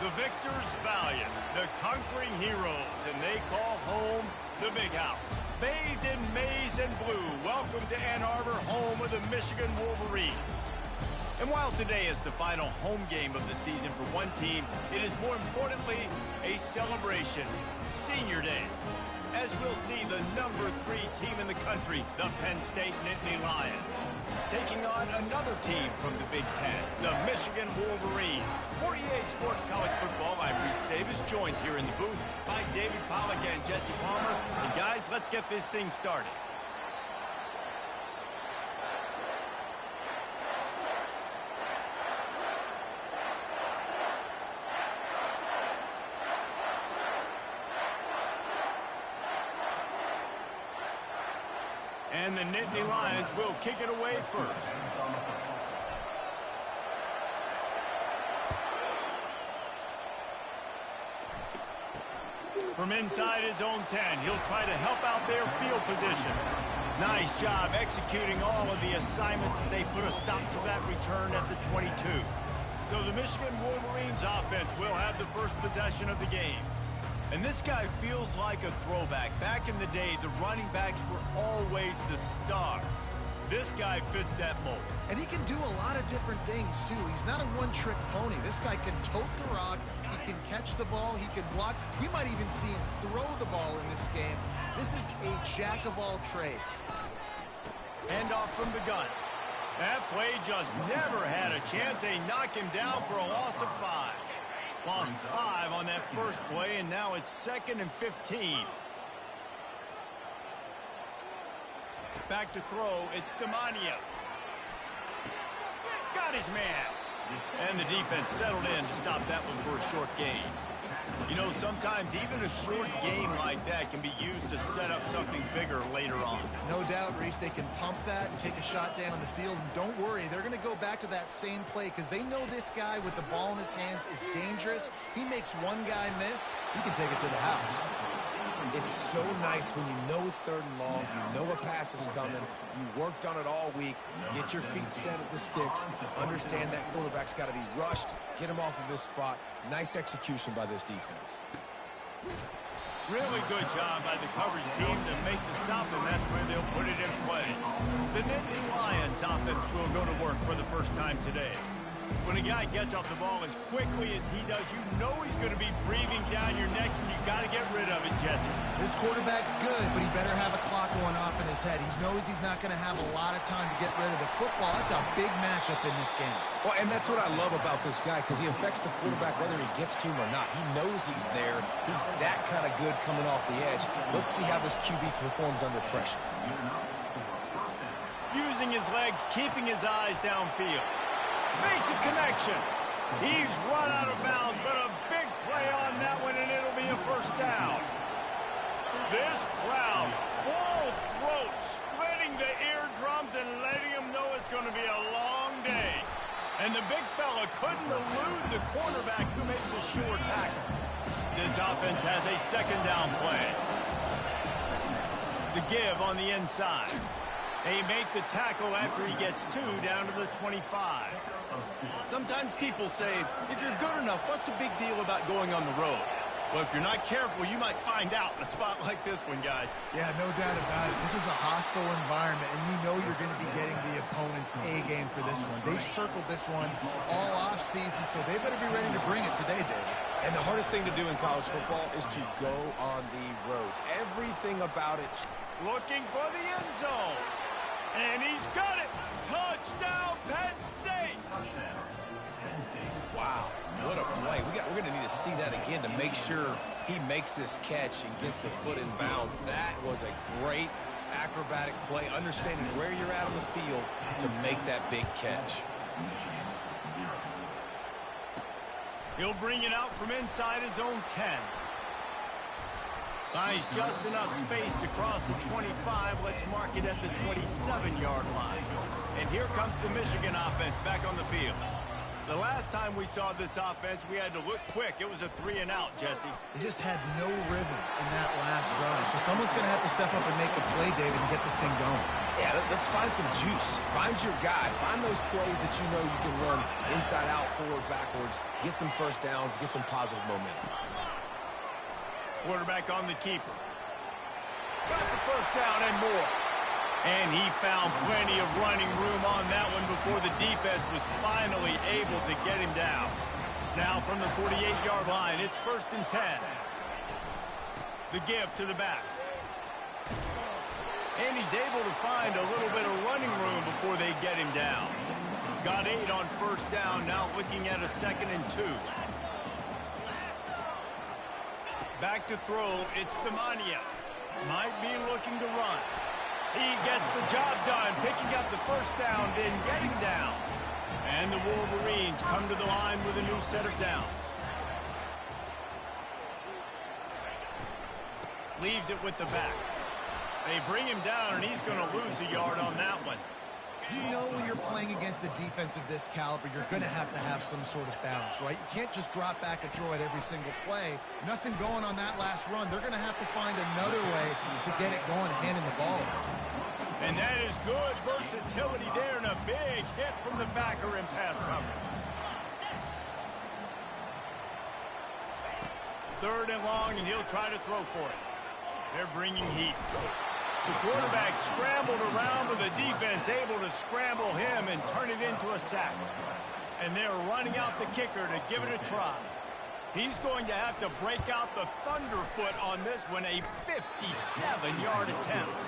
The victors valiant, the conquering heroes, and they call home the Big House. Bathed in maize and blue, welcome to Ann Arbor, home of the Michigan Wolverines. And while today is the final home game of the season for one team, it is more importantly a celebration, Senior Day. As we'll see the number 3 team in the country, the Penn State Nittany Lions, taking on another team from the Big Ten, the Michigan Wolverines. For EA Sports College Football, I'm Reese Davis, joined here in the booth by David Pollack and Jesse Palmer. And guys, let's get this thing started. And the Nittany Lions will kick it away first. From inside his own 10, he'll try to help out their field position. Nice job executing all of the assignments as they put a stop to that return at the 22. So the Michigan Wolverines offense will have the first possession of the game. And this guy feels like a throwback. Back in the day, the running backs were always the stars. This guy fits that mold. And he can do a lot of different things, too. He's not a one-trick pony. This guy can tote the rock. He can catch the ball. He can block. We might even see him throw the ball in this game. This is a jack of all trades. Handoff from the gun. That play just never had a chance. They knock him down for a loss of 5. Lost 5 on that first play, and now it's 2nd and 15. Back to throw, it's Demania. Got his man. And the defense settled in to stop that one for a short gain. You know, sometimes even a short game like that can be used to set up something bigger later on. No doubt, Reese, they can pump that and take a shot down the field. And don't worry, they're going to go back to that same play because they know this guy with the ball in his hands is dangerous. He makes one guy miss, he can take it to the house. It's so nice when you know it's 3rd and long, you know a pass is coming, you worked on it all week, get your feet set at the sticks, understand that quarterback's got to be rushed, get him off of his spot. Nice execution by this defense. Really good job by the coverage team to make the stop, and that's where they'll put it in play. The Nittany Lions offense will go to work for the first time today. When a guy gets off the ball as quickly as he does, you know he's going to be breathing down your neck, and you got to get rid of it, Jesse. This quarterback's good, but he better have a clock going off in his head. He knows he's not going to have a lot of time to get rid of the football. It's a big matchup in this game. Well, and that's what I love about this guy, because he affects the quarterback whether he gets to him or not. He knows he's there. He's that kind of good coming off the edge. Let's see how this QB performs under pressure. Using his legs, keeping his eyes downfield. Makes a connection. He's run out of bounds, but a big play on that one, and it'll be a first down. This crowd, full throat, splitting the eardrums and letting them know it's going to be a long day. And the big fella couldn't elude the cornerback who makes a sure tackle. This offense has a 2nd down play. The give on the inside. They make the tackle after he gets 2 down to the 25. Sometimes people say, if you're good enough, what's the big deal about going on the road? Well, if you're not careful, you might find out in a spot like this one, guys. Yeah, no doubt about it. This is a hostile environment, and you know you're going to be getting the opponent's A game for this one. They've circled this one all offseason, so they better be ready to bring it today, David. And the hardest thing to do in college football is to go on the road. Everything about it. Looking for the end zone. And he's got it. Touchdown, Penn State. Wow, what a play. We're going to need to see that again to make sure he makes this catch and gets the foot in bounds. That was a great acrobatic play, understanding where you're at on the field to make that big catch. He'll bring it out from inside his own 10. Finds just enough space to cross the 25. Let's mark it at the 27-yard line. And here comes the Michigan offense back on the field. The last time we saw this offense, we had to look quick. It was a 3-and-out, Jesse. They just had no rhythm in that last drive. So someone's going to have to step up and make a play, David, and get this thing going. Yeah, let's find some juice. Find your guy. Find those plays that you know you can run inside out, forward, backwards. Get some first downs. Get some positive momentum. Quarterback on the keeper. Got the first down and more. And he found plenty of running room on that one before the defense was finally able to get him down. Now from the 48-yard line, it's 1st and 10. The give to the back. And he's able to find a little bit of running room before they get him down. Got 8 on 1st down, now looking at a 2nd and 2. Back to throw, it's Demania. Might be looking to run. He gets the job done, picking up the first down, then getting down. And the Wolverines come to the line with a new set of downs. Leaves it with the back. They bring him down, and he's going to lose a yard on that one. You know when you're playing against a defense of this caliber, you're going to have some sort of balance, right? You can't just drop back and throw it every single play. Nothing going on that last run. They're going to have to find another way to get it going, handing the ball. And that is good versatility there, and a big hit from the backer in pass coverage. 3rd and long, and he'll try to throw for it. They're bringing heat. The quarterback scrambled around with the defense, able to scramble him and turn it into a sack. And they're running out the kicker to give it a try. He's going to have to break out the thunderfoot on this one, a 57-yard attempt.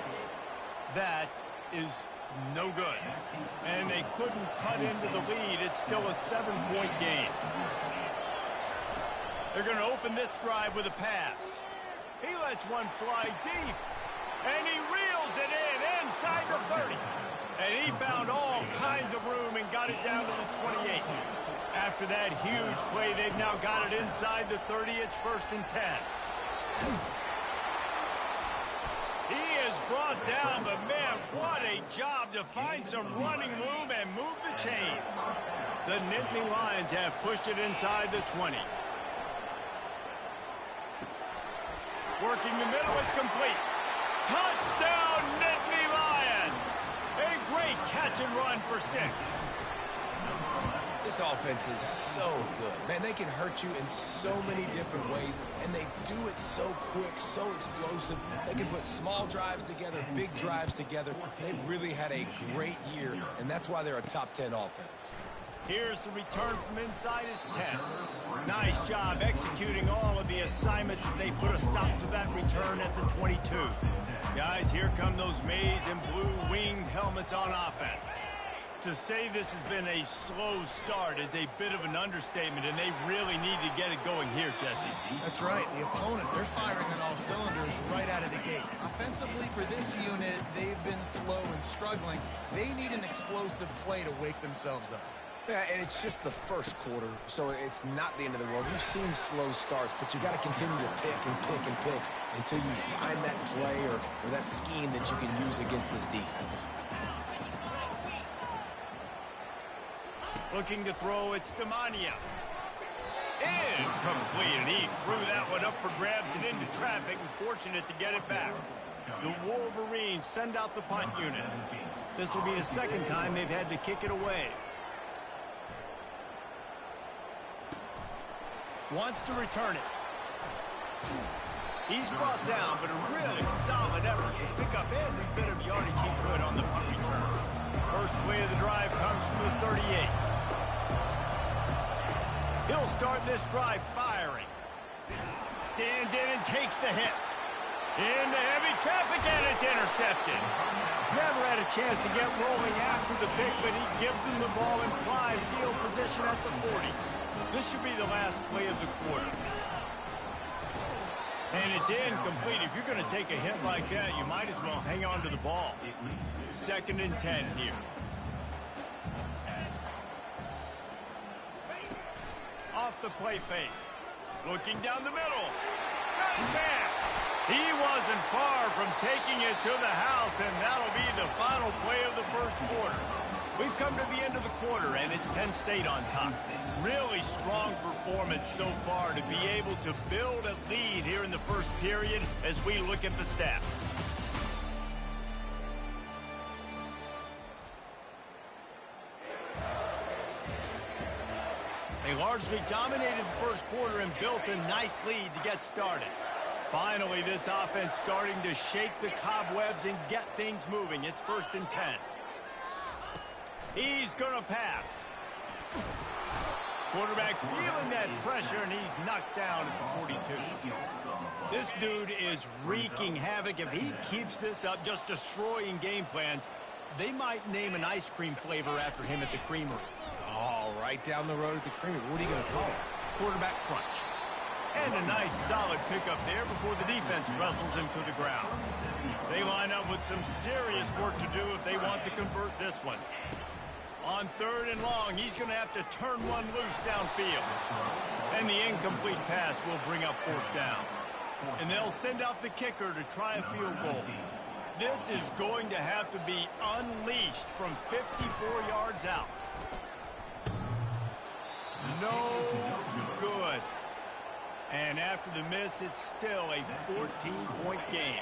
That is no good. And they couldn't cut into the lead. It's still a 7-point game. They're going to open this drive with a pass. He lets one fly deep. And he reels it in inside the 30. And he found all kinds of room and got it down to the 28. After that huge play, they've now got it inside the 30. It's 1st and 10. He has brought down the man. What a job to find some running room and move the chains. The Nittany Lions have pushed it inside the 20. Working the middle, it's complete. Touchdown, Nittany Lions! A great catch and run for 6. This offense is so good. Man, they can hurt you in so many different ways, and they do it so quick, so explosive. They can put small drives together, big drives together. They've really had a great year, and that's why they're a top 10 offense. Here's the return from inside his 10. Nice job executing all of the assignments as they put a stop to that return at the 22. Guys, here come those maize and blue winged helmets on offense. To say this has been a slow start is a bit of an understatement, and they really need to get it going here, Jesse. That's right. The opponent, they're firing on all cylinders right out of the gate. Offensively, for this unit, they've been slow and struggling. They need an explosive play to wake themselves up. Yeah, and it's just the first quarter, so it's not the end of the world. You've seen slow starts, but you got to continue to pick and pick and pick until you find that play or that scheme that you can use against this defense. Looking to throw, it's Demania. Incomplete, and he threw that one up for grabs and into traffic, and fortunate to get it back. The Wolverines send out the punt unit. This will be the second time they've had to kick it away. Wants to return it. He's brought down, but a really solid effort to pick up every bit of yardage he could on the punt return. First play of the drive comes from the 38. He'll start this drive firing. Stands in and takes the hit. Into heavy traffic, and it's intercepted. Never had a chance to get rolling after the pick, but he gives them the ball in prime field position at the 40. This should be the last play of the quarter. And it's incomplete. If you're going to take a hit like that, you might as well hang on to the ball. 2nd and 10 here. Off the play fake. Looking down the middle. Nice man. He wasn't far from taking it to the house, and that'll be the final play of the first quarter. We've come to the end of the quarter, and it's Penn State on top. Really strong performance so far to be able to build a lead here in the first period as we look at the stats. They largely dominated the first quarter and built a nice lead to get started. Finally, this offense starting to shake the cobwebs and get things moving. It's 1st and 10. He's going to pass. Quarterback feeling that pressure, and he's knocked down at the 42. This dude is wreaking havoc. If he keeps this up, just destroying game plans, they might name an ice cream flavor after him at the creamery. Oh, right down the road at the creamery. What are you going to call it? Quarterback crunch. And a nice solid pickup there before the defense wrestles him to the ground. They line up with some serious work to do if they want to convert this one. On 3rd and long, he's going to have to turn one loose downfield. And the incomplete pass will bring up 4th down. And they'll send out the kicker to try a field goal. This is going to have to be unleashed from 54 yards out. No good. And after the miss, it's still a 14-point game.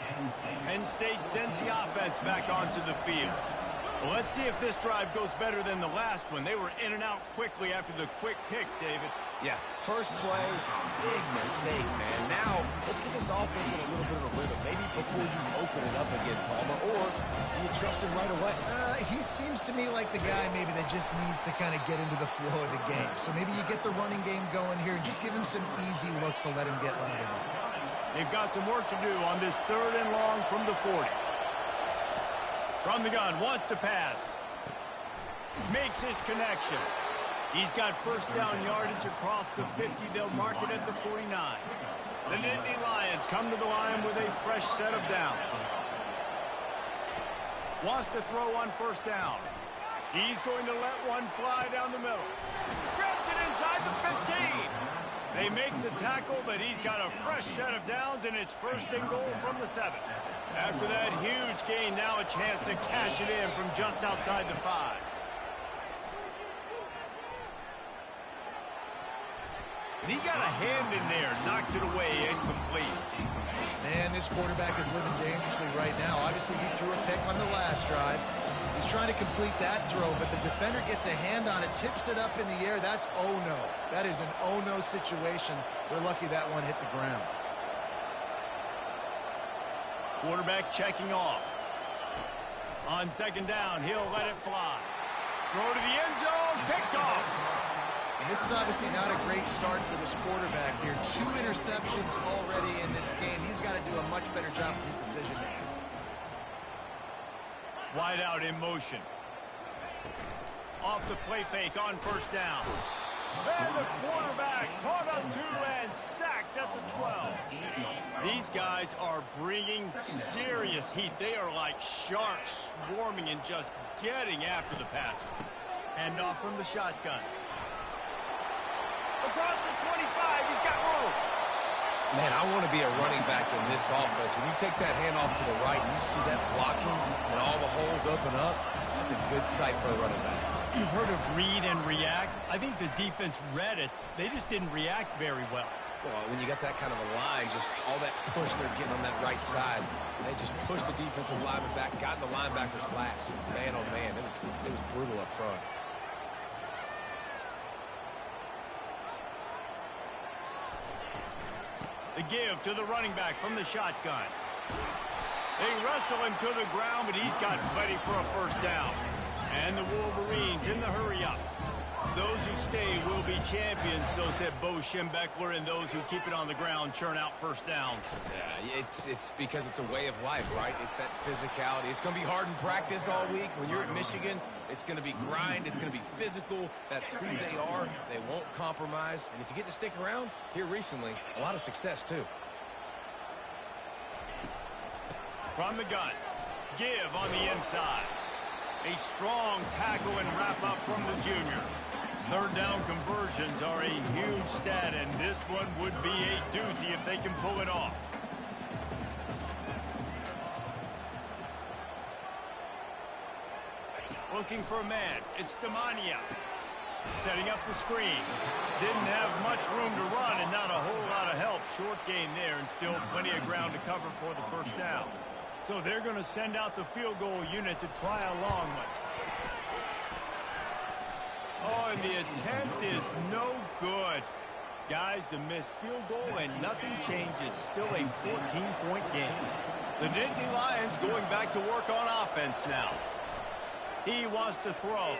Penn State sends the offense back onto the field. Well, let's see if this drive goes better than the last one. They were in and out quickly after the quick pick, David. Yeah, first play, big mistake, man. Now, let's get this offense in a little bit of a rhythm. Maybe before you open it up again, Palmer, or do you trust him right away? He seems to me like the guy maybe that just needs to kind of get into the flow of the game. So maybe you get the running game going here and just give him some easy looks to let him get louder. They've got some work to do on this 3rd and long from the 40. From the gun, wants to pass. Makes his connection. He's got 1st down yardage across the 50. They'll mark it at the 49. The Nittany Lions come to the line with a fresh set of downs. Wants to throw on 1st down. He's going to let one fly down the middle. Grabs it inside the 15. They make the tackle, but he's got a fresh set of downs, and it's 1st and goal from the 7. After that huge gain, now a chance to cash it in from just outside the 5. And he got a hand in there, knocks it away, incomplete. Man, this quarterback is living dangerously right now. Obviously, he threw a pick on the last drive. He's trying to complete that throw, but the defender gets a hand on it, tips it up in the air. That's oh-no. That is an oh-no situation. We're lucky that one hit the ground. Quarterback checking off. On 2nd down, he'll let it fly. Throw to the end zone, picked off. And this is obviously not a great start for this quarterback here. 2 interceptions already in this game. He's got to do a much better job with his decision making. Wide out in motion. Off the play fake on 1st down. And the quarterback caught up 2 and sacked at the 12. These guys are bringing serious heat. They are like sharks swarming and just getting after the passer. Hand off from the shotgun. Across the 25, he's got room. Man, I want to be a running back in this offense. When you take that handoff to the right and you see that blocking and all the holes open up, that's a good sight for a running back. You've heard of read and react. I think the defense read it. They just didn't react very well. Well, when you got that kind of a line, just all that push they're getting on that right side, they just pushed the defensive lineman back, got in the linebacker's laps. Man, oh man, it was brutal up front. The give to the running back from the shotgun. They wrestle him to the ground, but he's got plenty for a first down. And the Wolverines in the hurry-up. Those who stay will be champions, so said Bo Schembechler, and those who keep it on the ground churn out first downs. Yeah, it's because it's a way of life, right? It's that physicality. It's going to be hard in practice all week. When you're at Michigan, it's going to be grind. It's going to be physical. That's who they are. They won't compromise. And if you get to stick around, here recently, a lot of success, too. From the gun, give on the inside. A strong tackle and wrap-up from the junior. Third down conversions are a huge stat, and this one would be a doozy if they can pull it off. Looking for a man. It's Demania. Setting up the screen. Didn't have much room to run and not a whole lot of help. Short gain there and still plenty of ground to cover for the first down. So they're going to send out the field goal unit to try a long one. Oh, and the attempt is no good. Guys, a missed field goal and nothing changes. Still a 14-point game. The Nittany Lions going back to work on offense now. He wants to throw.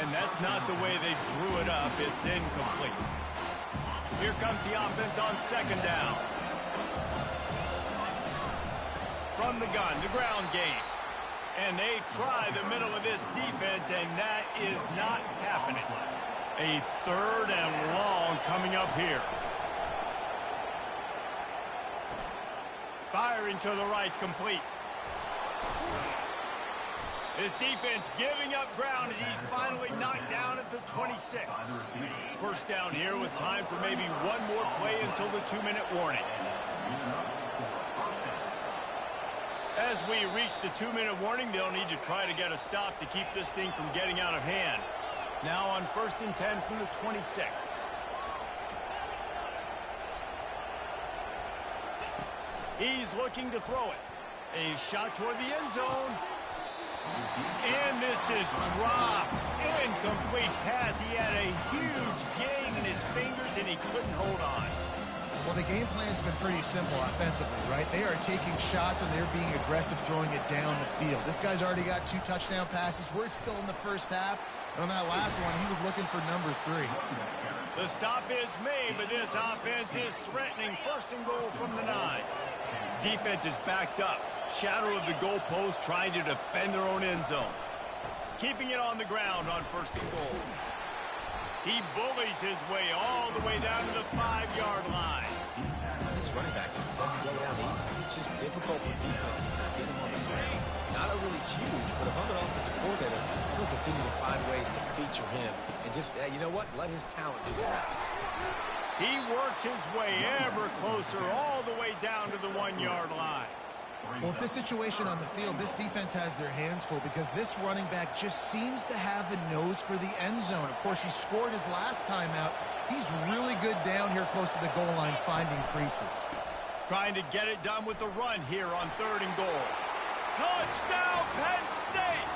And that's not the way they drew it up. It's incomplete. Here comes the offense on second down. From the gun, the ground game. And they try the middle of this defense, and that is not happening. A third and long coming up here. Firing to the right, complete. This defense giving up ground as he's finally knocked down at the 26. First down here with time for maybe one more play until the 2-minute warning. As we reach the 2-minute warning, they'll need to try to get a stop to keep this thing from getting out of hand. Now on 1st and 10 from the 26. He's looking to throw it. A shot toward the end zone. And this is dropped. Incomplete pass. He had a huge gain in his fingers, and he couldn't hold on. Well, the game plan's been pretty simple offensively, right? They are taking shots, and they're being aggressive throwing it down the field. This guy's already got 2 touchdown passes. We're still in the first half. And on that last one, he was looking for number 3. The stop is made, but this offense is threatening. 1st and goal from the 9. Defense is backed up. Shadow of the goalpost trying to defend their own end zone. Keeping it on the ground on 1st and goal. He bullies his way all the way down to the 5-yard line. This running back just doesn't go down easy. It's just difficult for defenses to get him on the ground. Not a really huge, but if I'm an offensive coordinator, we'll continue to find ways to feature him. And just, you know what? Let his talent do the rest. He works his way ever closer all the way down to the 1-yard line. Well, with this situation on the field, this defense has their hands full because this running back just seems to have a nose for the end zone. Of course, he scored his last time out. He's really good down here close to the goal line, finding creases. Trying to get it done with the run here on 3rd and goal. Touchdown, Penn State!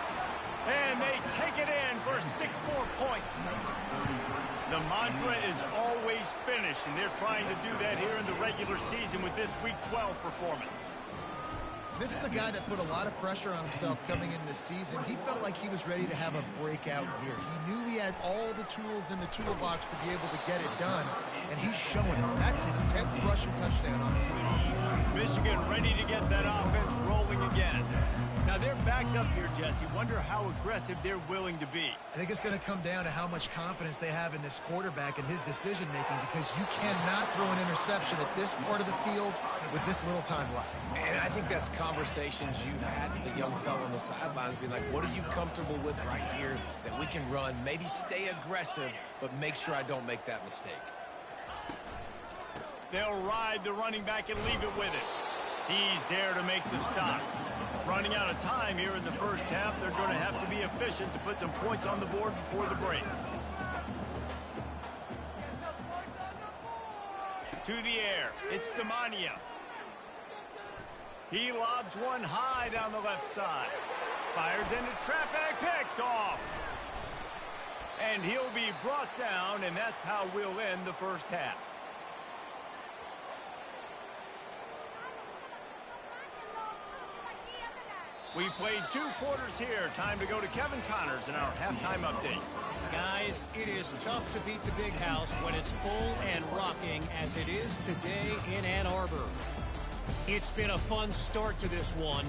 And they take it in for 6 more points. The mantra is always finish, and they're trying to do that here in the regular season with this Week 12 performance. This is a guy that put a lot of pressure on himself coming in this season. He felt like he was ready to have a breakout year. He knew he had all the tools in the toolbox to be able to get it done, and he's showing it. That's his 10th rushing touchdown on the season. Michigan ready to get that offense rolling again. Now they're backed up here, Jesse. Wonder how aggressive they're willing to be. I think it's going to come down to how much confidence they have in this quarterback and his decision-making, because you cannot throw an interception at this part of the field with this little time left. And I think that's conversations you've had with the young fellow on the sidelines, being like, what are you comfortable with right here that we can run? Maybe stay aggressive, but make sure I don't make that mistake. They'll ride the running back and leave it with it. He's there to make the stop. Running out of time here in the first half, they're going to have to be efficient to put some points on the board before the break. To the air. It's Demania. He lobs one high down the left side. Fires into traffic. Picked off. And he'll be brought down, and that's how we'll end the first half. We've played 2 quarters here. Time to go to Kevin Connors in our halftime update. Guys, it is tough to beat the big house when it's full and rocking as it is today in Ann Arbor. It's been a fun start to this one,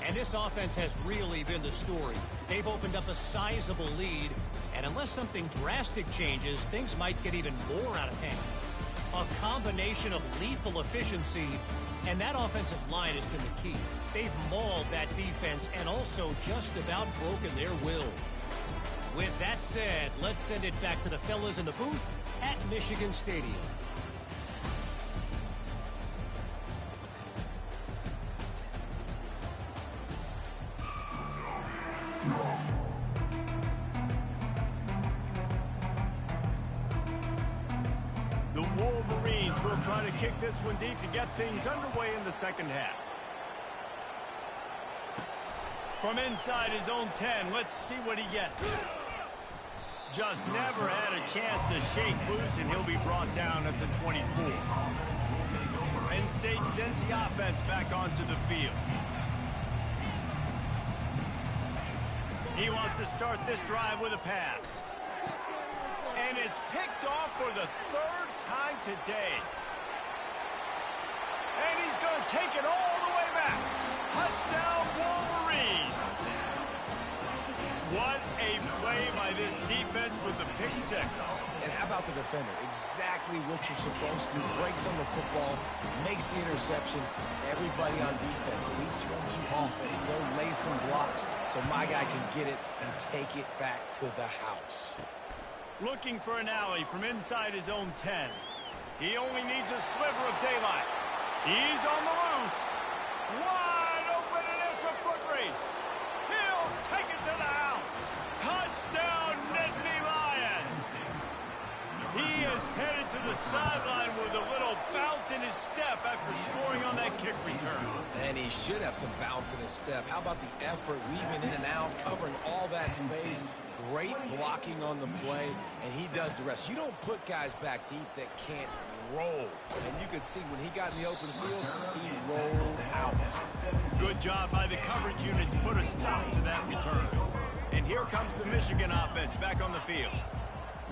and this offense has really been the story. They've opened up a sizable lead, and unless something drastic changes, things might get even more out of hand. A combination of lethal efficiency, and that offensive line has been the key. They've mauled that defense and also just about broken their will. With that said, let's send it back to the fellas in the booth at Michigan Stadium. The Wolverines will try to kick this one deep to get things underway in the second half. From inside his own 10, let's see what he gets. Just never had a chance to shake loose, and he'll be brought down at the 24. Penn State sends the offense back onto the field. He wants to start this drive with a pass. And it's picked off for the 3rd time today. And he's going to take it all the way back. Touchdown, Wolverines. What a play by this defense with the pick 6. And how about the defender? Exactly what you're supposed to do. Breaks on the football, makes the interception. Everybody on defense, we turn to offense. Go lay some blocks so my guy can get it and take it back to the house. Looking for an alley from inside his own 10. He only needs a sliver of daylight. He's on the loose. Wide open, and it's a foot race. He'll take it to the house. Touchdown, Nittany Lions. He is headed to the sideline with a little bounce in his step after scoring on that kick return. And he should have some bounce in his step. How about the effort, weaving in and out, covering all that space. Great blocking on the play, and he does the rest. You don't put guys back deep that can't roll. And you could see when he got in the open field, he rolled out. Good job by the coverage unit to put a stop to that return. And here comes the Michigan offense back on the field.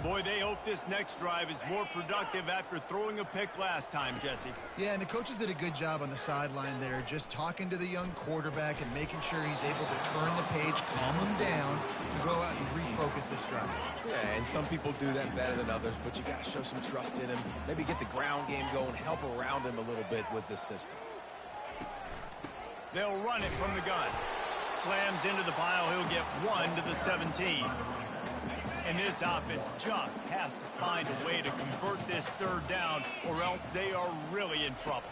Boy, they hope this next drive is more productive after throwing a pick last time, Jesse. Yeah, and the coaches did a good job on the sideline there, just talking to the young quarterback and making sure he's able to turn the page, calm him down to go out and refocus this drive. Yeah, and some people do that better than others, but you got to show some trust in him. Maybe get the ground game going, help around him a little bit with this system. They'll run it from the gun. Slams into the pile. He'll get 1 to the 17. And this offense just has to find a way to convert this 3rd down, or else they are really in trouble.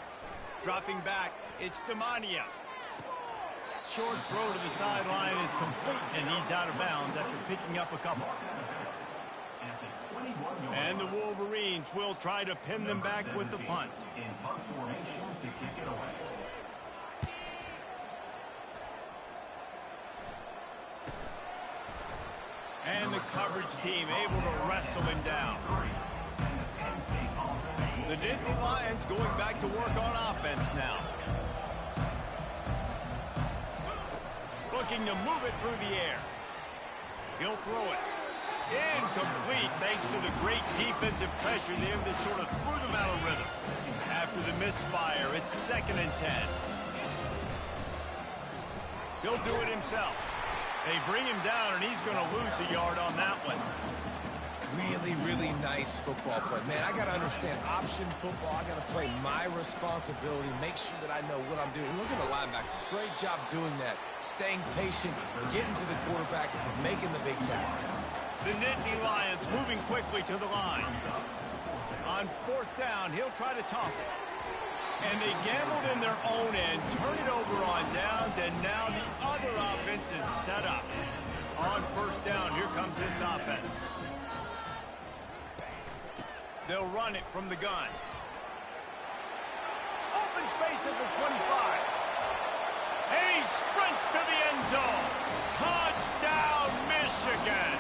Dropping back, it's Demania. Short throw to the sideline is complete, and he's out of bounds after picking up a couple. And the Wolverines will try to pin them back with the punt. And the coverage team able to wrestle him down. The Nittany Lions going back to work on offense now. Looking to move it through the air. He'll throw it. Incomplete thanks to the great defensive pressure there that sort of threw them out of rhythm. After the misfire, it's 2nd and 10. He'll do it himself. They bring him down, and he's going to lose a yard on that one. Really, really nice football play. Man, I got to understand option football. I got to play my responsibility, make sure that I know what I'm doing. Look at the linebacker. Great job doing that. Staying patient, getting to the quarterback, making the big tackle. The Nittany Lions moving quickly to the line. On 4th down, he'll try to toss it. And they gambled in their own end, turn it over on downs, and now the other offense is set up. On 1st down, here comes this offense. They'll run it from the gun. open space at the 25. And he sprints to the end zone. Touchdown, Michigan.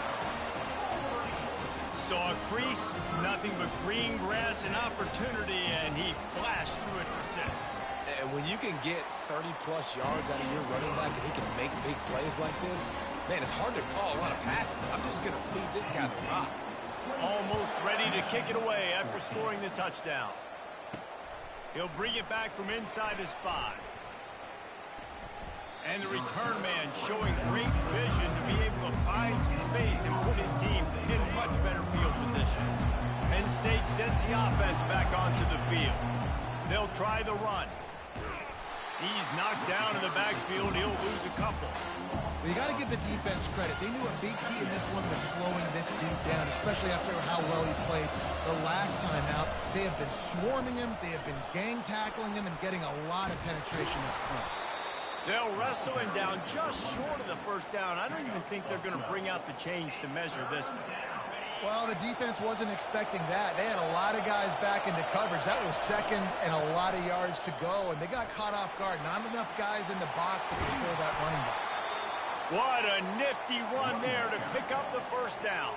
Saw a crease, nothing but green grass and opportunity, and he flashed through it for 6. And when you can get 30-plus yards out of your running back and he can make big plays like this, man, it's hard to call a lot of passes. I'm just going to feed this guy the rock. Almost ready to kick it away after scoring the touchdown. He'll bring it back from inside his 5. And the return man showing great vision to be able to find some space and put his team in much better field position. Penn State sends the offense back onto the field. They'll try the run. He's knocked down in the backfield. He'll lose a couple. Well, you got to give the defense credit. They knew a big key in this one was slowing this dude down, especially after how well he played the last time out. They have been swarming him. They have been gang tackling him and getting a lot of penetration up front. They'll wrestle him down just short of the first down. I don't even think they're going to bring out the chains to measure this one. Well, the defense wasn't expecting that. They had a lot of guys back into coverage. That was second and a lot of yards to go, and they got caught off guard. Not enough guys in the box to control that running back. What a nifty run there to pick up the first down.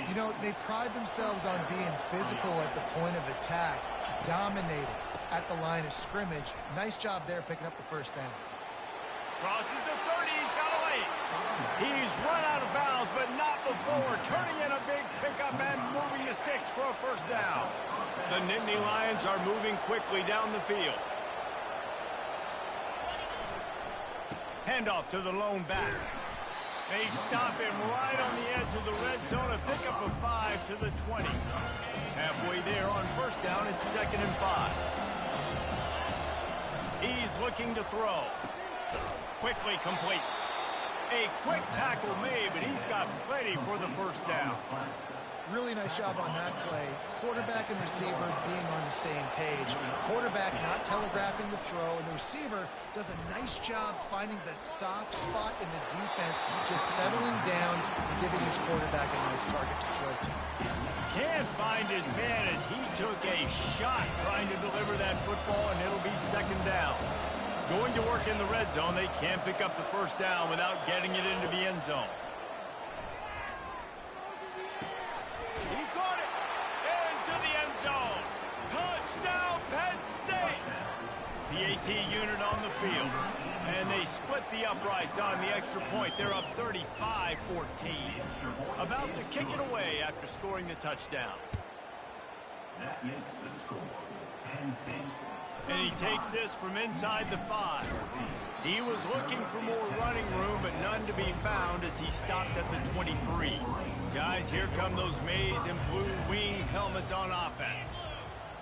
You know, they pride themselves on being physical at the point of attack, dominating at the line of scrimmage. Nice job there picking up the first down. Crosses the 30. He's got away. He's run out of bounds, but not before turning in a big pickup and moving the sticks for a first down. The Nittany Lions are moving quickly down the field. Handoff to the lone back. They stop him right on the edge of the red zone. A pickup of 5 to the 20. Halfway there on first down, it's 2nd and 5. He's looking to throw. Quickly complete. A quick tackle made, but he's got plenty for the first down. Really nice job on that play. Quarterback and receiver being on the same page. Quarterback not telegraphing the throw, and the receiver does a nice job finding the soft spot in the defense, just settling down and giving his quarterback a nice target to throw to. Can't find his man as he took a shot trying to deliver that football, and it'll be 2nd down. Going to work in the red zone, they can't pick up the first down without getting it into the end zone. He caught it into the end zone. Touchdown, Penn State. PAT unit on the field. And they split the uprights on the extra point. They're up 35-14. About to kick it away after scoring the touchdown. That makes the score. Penn State. And he takes this from inside the 5. He was looking for more running room, but none to be found as he stopped at the 23. Guys, here come those maize and blue winged helmets on offense.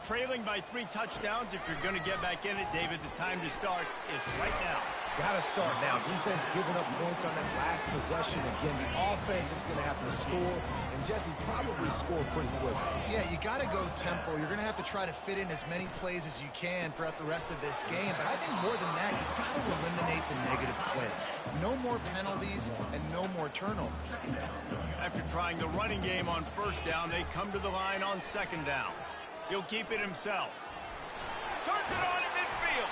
Trailing by 3 touchdowns. If you're going to get back in it, David, the time to start is right now. Got to start now. Defense giving up points on that last possession. Again, the offense is going to have to score, and Jesse probably score pretty quick. Yeah, you got to go tempo. You're going to have to try to fit in as many plays as you can throughout the rest of this game. But I think more than that, you've got to eliminate the negative plays. No more penalties and no more turnovers. After trying the running game on first down, they come to the line on 2nd down. He'll keep it himself. Turns it on in midfield.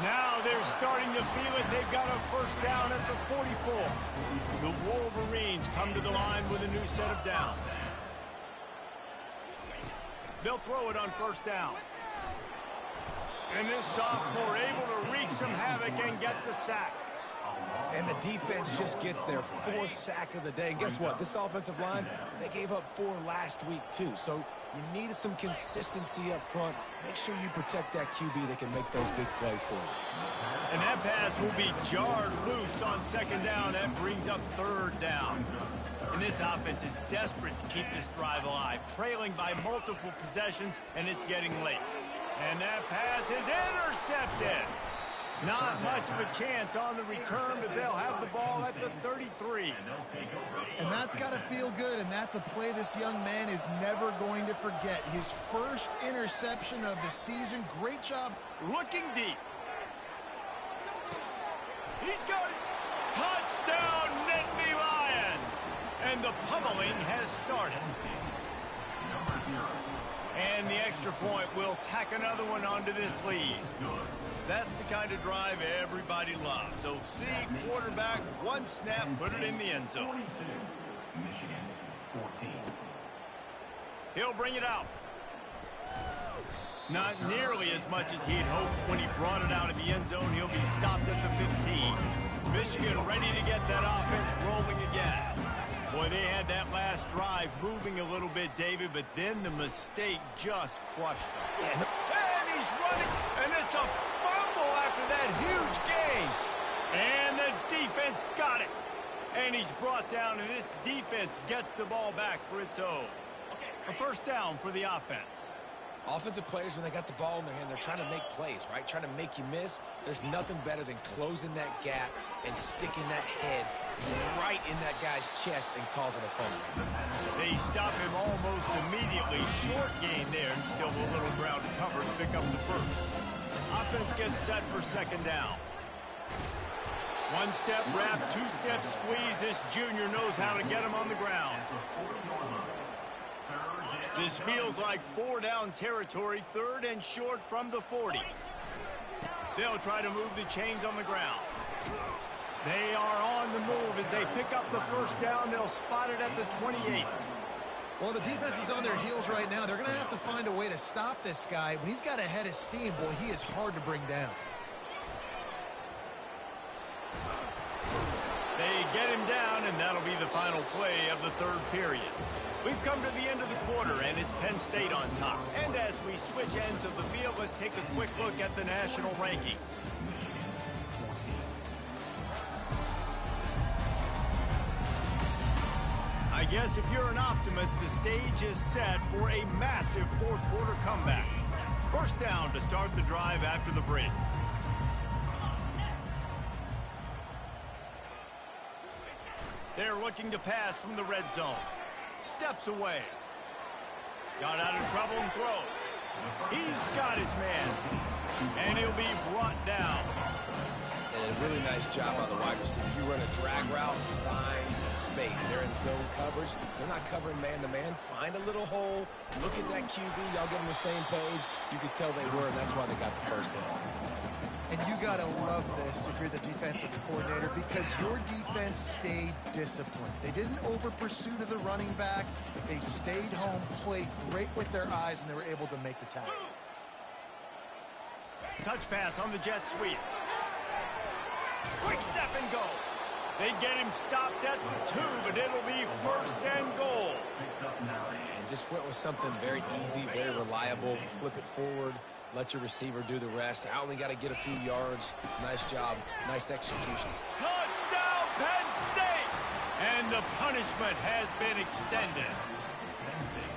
Now they're starting to feel it. They've got a first down at the 44. The Wolverines come to the line with a new set of downs. They'll throw it on first down. And this sophomore able to wreak some havoc and get the sack. And the defense just gets their 4th sack of the day. And guess what? This offensive line, they gave up 4 last week too. So you need some consistency up front. Make sure you protect that QB that can make those big plays for you. And that pass will be jarred loose on 2nd down. That brings up 3rd down. And this offense is desperate to keep this drive alive, trailing by multiple possessions, and it's getting late. And that pass is intercepted. Not much of a chance on the return, but they'll have the ball at the 33. And that's got to feel good, and that's a play this young man is never going to forget. His first interception of the season. Great job. Looking deep. He's got it. Touchdown, Nittany Lions. And the pummeling has started. And the extra point will tack another one onto this lead. That's the kind of drive everybody loves. So see quarterback, one snap, put it in the end zone. Michigan, 14. He'll bring it out. Not nearly as much as he'd hoped when he brought it out of the end zone. He'll be stopped at the 15. Michigan ready to get that offense rolling again. Boy, they had that last drive moving a little bit, David, but then the mistake just crushed them. And he's running, and it's a fumble after that huge gain. And the defense got it. And he's brought down, and this defense gets the ball back for its own. A first down for the offense. Offensive players, when they got the ball in their hand, they're trying to make plays, right? Trying to make you miss. There's nothing better than closing that gap and sticking that head right in that guy's chest and causing a fumble. They stop him almost immediately. Short gain there, and still a little ground to cover to pick up the first. Offense gets set for second down. One-step wrap, two-step squeeze. This junior knows how to get him on the ground. This feels like four-down territory, third and short from the 40. They'll try to move the chains on the ground. They are on the move as they pick up the first down. They'll spot it at the 28. Well, the defense is on their heels right now. They're going to have to find a way to stop this guy. When he's got a head of steam, boy, he is hard to bring down. They get him down, and that'll be the final play of the third period. We've come to the end of the quarter, and it's Penn State on top. And as we switch ends of the field, let's take a quick look at the national rankings. I guess if you're an optimist, the stage is set for a massive fourth quarter comeback. First down to start the drive after the break. They're looking to pass from the red zone. Steps away. Got out of trouble and throws. He's got his man. And he'll be brought down. And a really nice job by the wide receiver. You run a drag route, find space. They're in zone coverage. They're not covering man-to-man. Find a little hole. Look at that QB. Y'all get on the same page. You could tell they were, and that's why they got the first down. And you got to love this if you're the defensive coordinator, because your defense stayed disciplined. They didn't over-pursue to the running back. They stayed home, played great with their eyes, and they were able to make the tackle. Touch pass on the jet sweep. Quick step and go. They get him stopped at the 2, but it'll be first and goal. And just went with something very easy, very reliable. Flip it forward. Let your receiver do the rest. I only got to get a few yards. Nice job. Nice execution. Touchdown, Penn State! And the punishment has been extended.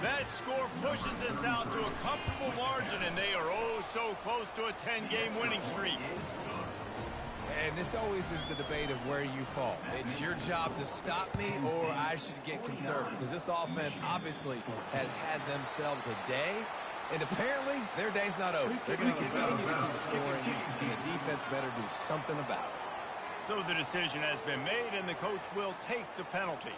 That score pushes us out to a comfortable margin, and they are oh so close to a 10-game winning streak. And this always is the debate of where you fall. It's your job to stop me, or I should get conservative. Because this offense obviously has had themselves a day. And apparently, their day's not over. They're going to continue to keep scoring, and the defense better do something about it. So the decision has been made, and the coach will take the penalty.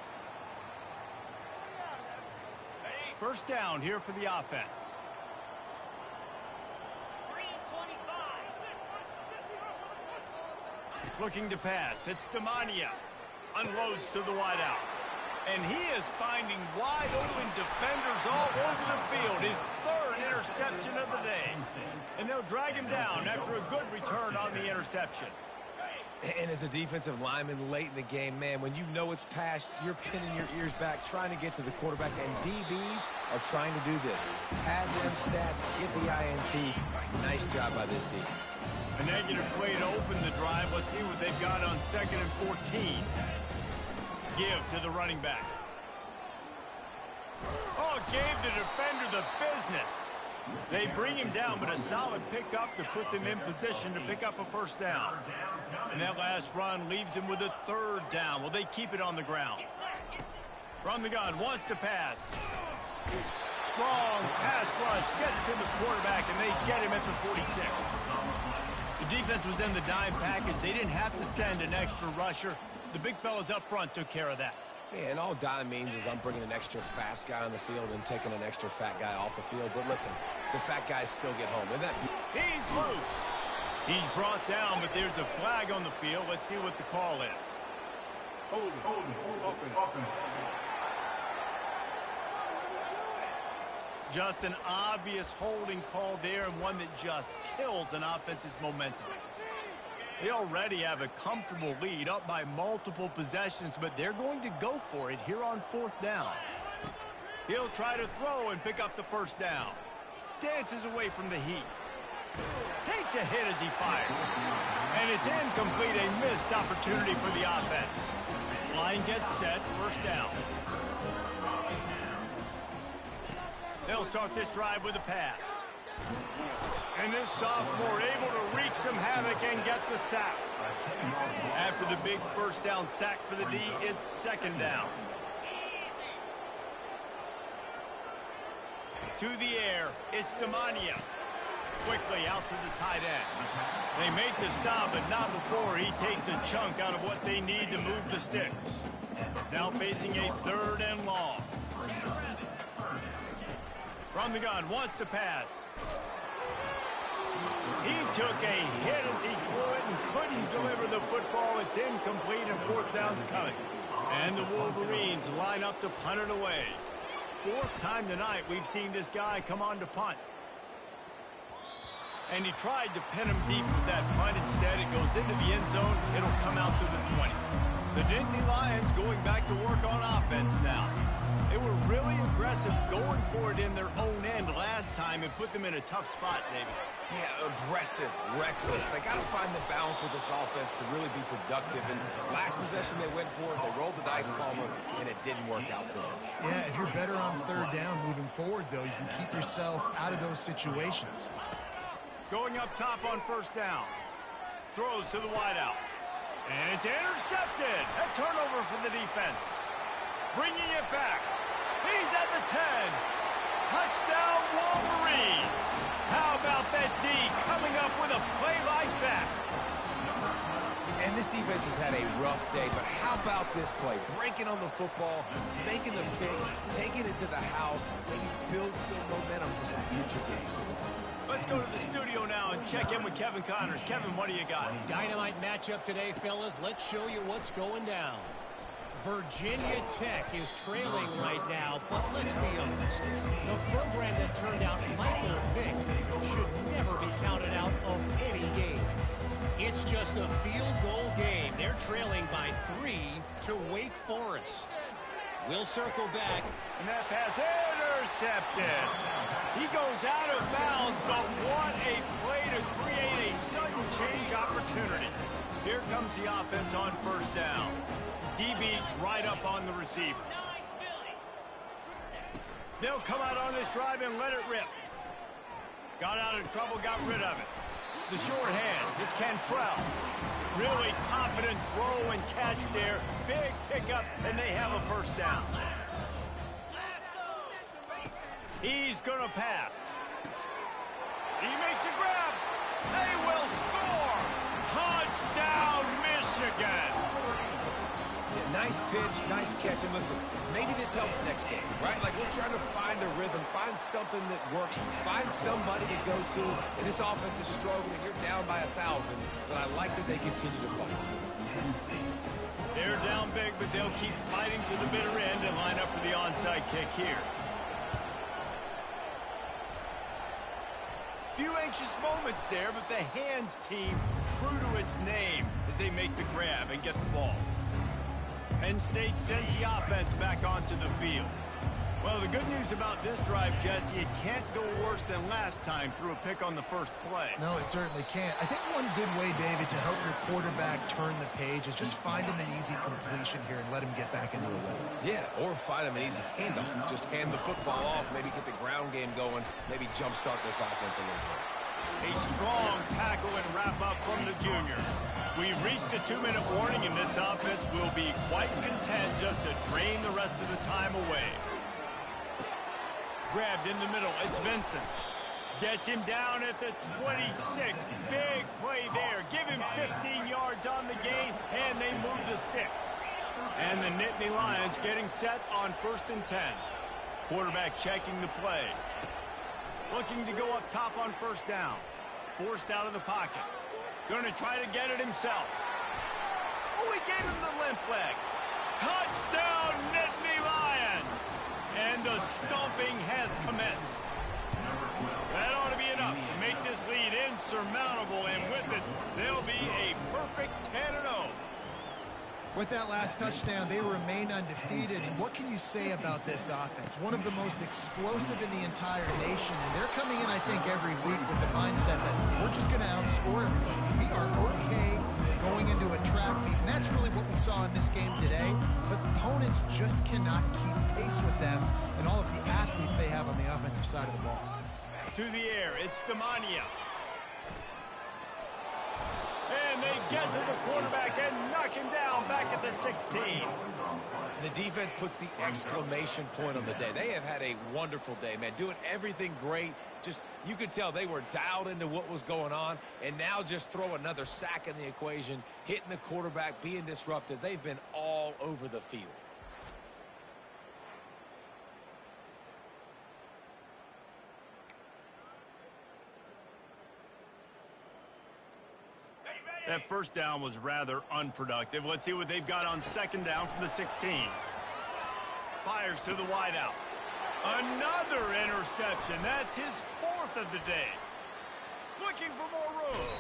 First down here for the offense. Looking to pass. It's Demania. Unloads to the wideout. And he is finding wide-open defenders all over the field. His third interception of the day. And they'll drag him down after a good return on the interception. And as a defensive lineman late in the game, man, when you know it's passed, you're pinning your ears back, trying to get to the quarterback. And DBs are trying to do this. Pad them stats, get the INT. Nice job by this defense. A negative play to open the drive. Let's see what they've got on 2nd and 14. Give to the running back. Oh, gave the defender the business. They bring him down, but a solid pickup to put them in position to pick up a first down. And that last run leaves him with a third down. Well, they keep it on the ground. From the gun, wants to pass. Strong pass rush, gets to the quarterback, and they get him at the 46. The defense was in the dime package. They didn't have to send an extra rusher. The big fellas up front took care of that. Yeah, and all dime means is I'm bringing an extra fast guy on the field and taking an extra fat guy off the field. But listen, the fat guys still get home. Isn't that He's loose. He's brought down, but there's a flag on the field. Let's see what the call is. Hold open. Just an obvious holding call there, and one that just kills an offense's momentum. They already have a comfortable lead, up by multiple possessions, but they're going to go for it here on 4th down. He'll try to throw and pick up the first down. Dances away from the heat. Takes a hit as he fires. And it's incomplete, a missed opportunity for the offense. Line gets set, first down. They'll start this drive with a pass. And this sophomore able to wreak some havoc and get the sack. After the big first down sack for the D, it's 2nd down. To the air, it's Demania. Quickly out to the tight end. They make the stop, but not before he takes a chunk out of what they need to move the sticks. Now facing a 3rd and long. From the gun, wants to pass. He took a hit as he threw it and couldn't deliver the football. It's incomplete and 4th down's coming. And the Wolverines line up to punt it away. 4th time tonight we've seen this guy come on to punt. And he tried to pin him deep with that punt. Instead, it goes into the end zone. It'll come out to the 20. The Nittany Lions going back to work on offense now. They were really aggressive going for it in their own end last time and put them in a tough spot, David. Yeah, aggressive, reckless. They got to find the balance with this offense to really be productive. And last possession they went for it, they rolled the dice, Palmer, and it didn't work out for them. Yeah, if you're better on 3rd down moving forward, though, you can keep yourself out of those situations. Going up top on 1st down. Throws to the wideout. And it's intercepted. A turnover for the defense. Bringing it back. He's at the 10. Touchdown, Wolverines. How about that D coming up with a play like that? And this defense has had a rough day, but how about this play? Breaking on the football, making the pick, taking it to the house, maybe build some momentum for some future games. Let's go to the studio now and check in with Kevin Connors. Kevin, what do you got? Dynamite matchup today, fellas. Let's show you what's going down. Virginia Tech is trailing right now, but let's be honest. The program that turned out Michael Vick should never be counted out of any game. It's just a field goal game. They're trailing by 3 to Wake Forest. We'll circle back. And that pass intercepted. He goes out of bounds, but what a play to create a sudden change opportunity. Here comes the offense on 1st down. DB's right up on the receivers. They'll come out on this drive and let it rip. Got out of trouble, got rid of it. The short hands, it's Cantrell. Really confident throw and catch there. Big pickup, and they have a 1st down. He's going to pass. He makes a grab. They will score. Touchdown, Michigan. Yeah, nice pitch, nice catch. And listen, maybe this helps next game, right? Like we're trying to find a rhythm, find something that works, find somebody to go to. And this offense is struggling. You're down by 1,000, but I like that they continue to fight. They're down big, but they'll keep fighting to the bitter end and line up for the onside kick here. Few anxious moments there, but the hands team true to its name as they make the grab and get the ball. Penn State sends the offense back onto the field. Well, the good news about this drive, Jesse, it can't go worse than last time through a pick on the first play. No, it certainly can't. I think one good way, David, to help your quarterback turn the page is just find him an easy completion here and let him get back into a rhythm. Yeah, or find him an easy handoff. Just hand the football off, maybe get the ground game going, maybe jumpstart this offense a little bit. A strong tackle and wrap up from the junior. We've reached the 2-minute warning, and this offense will be quite content just to drain the rest of the time away. Grabbed in the middle, it's Vincent. Gets him down at the 26. Big play there. Give him 15 yards on the gain, and they move the sticks. And the Nittany Lions getting set on 1st and 10. Quarterback checking the play. Looking to go up top on 1st down. Forced out of the pocket. Going to try to get it himself. Oh, he gave him the limp leg. Touchdown, Nittany Lions! And the stomping has commenced. That ought to be enough to make this lead insurmountable, and with it, they'll be a perfect 10-0. With that last touchdown, they remain undefeated. And what can you say about this offense? One of the most explosive in the entire nation. And they're coming in, I think, every week with the mindset that we're just going to outscore everybody. We are okay going into a track meet. And that's really what we saw in this game today. But opponents just cannot keep pace with them and all of the athletes they have on the offensive side of the ball. To the air, it's Demania. And they get to the quarterback and knock him down back at the 16. The defense puts the exclamation point on the day. They have had a wonderful day, man. Doing everything great. Just, you could tell they were dialed into what was going on. And now just throw another sack in the equation, hitting the quarterback, being disruptive. They've been all over the field. That first down was rather unproductive. Let's see what they've got on 2nd down from the 16. Fires to the wideout. Another interception. That's his 4th of the day. Looking for more room.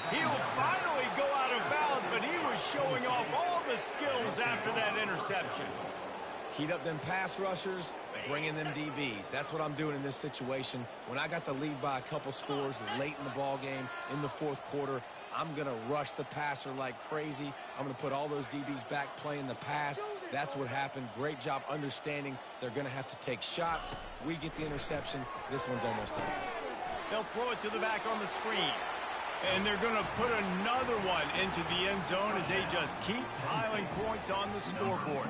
He'll finally go out of bounds, but he was showing off all the skills after that interception. Heat up them pass rushers, bring in them DBs. That's what I'm doing in this situation. When I got the lead by a couple scores late in the ball game, in the 4th quarter, I'm going to rush the passer like crazy. I'm going to put all those DBs back playing the pass. That's what happened. Great job understanding they're going to have to take shots. We get the interception. This one's almost done. They'll throw it to the back on the screen. And they're going to put another one into the end zone as they just keep piling points on the scoreboard.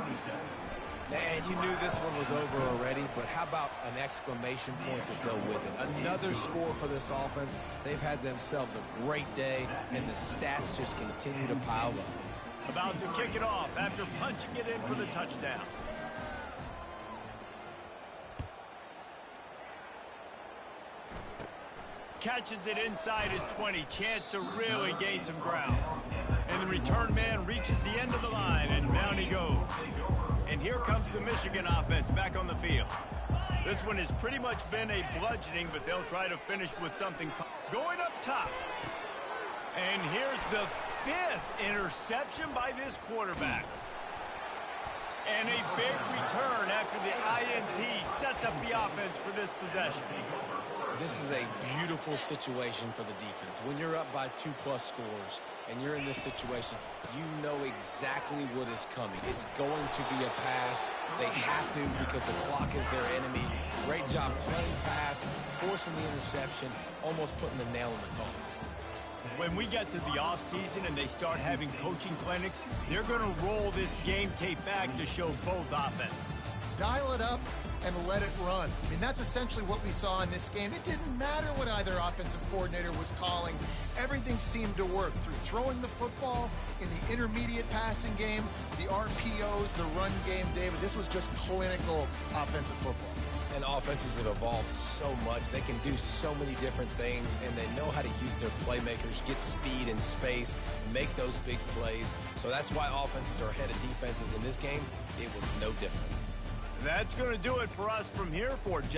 Man, you knew this one was over already, but how about an exclamation point to go with it? Another score for this offense. They've had themselves a great day, and the stats just continue to pile up. About to kick it off after punching it in for the touchdown. Catches it inside his 20. Chance to really gain some ground. And the return man reaches the end of the line, and down he goes. And here comes the Michigan offense back on the field. This one has pretty much been a bludgeoning, but they'll try to finish with something. Going up top. And here's the 5th interception by this quarterback. And a big return after the INT sets up the offense for this possession. This is a beautiful situation for the defense. When you're up by 2+ scores and you're in this situation, you know exactly what is coming. It's going to be a pass. They have to because the clock is their enemy. Great job playing pass, forcing the interception, almost putting the nail in the coffin. When we get to the offseason and they start having coaching clinics, they're going to roll this game tape back to show both offenses. Dial it up and let it run. I mean, that's essentially what we saw in this game. It didn't matter what either offensive coordinator was calling. Everything seemed to work through throwing the football, in the intermediate passing game, the RPOs, the run game, David. This was just clinical offensive football. And offenses have evolved so much. They can do so many different things, and they know how to use their playmakers, get speed and space, make those big plays. So that's why offenses are ahead of defenses in this game. It was no different. That's going to do it for us from here for Jesse.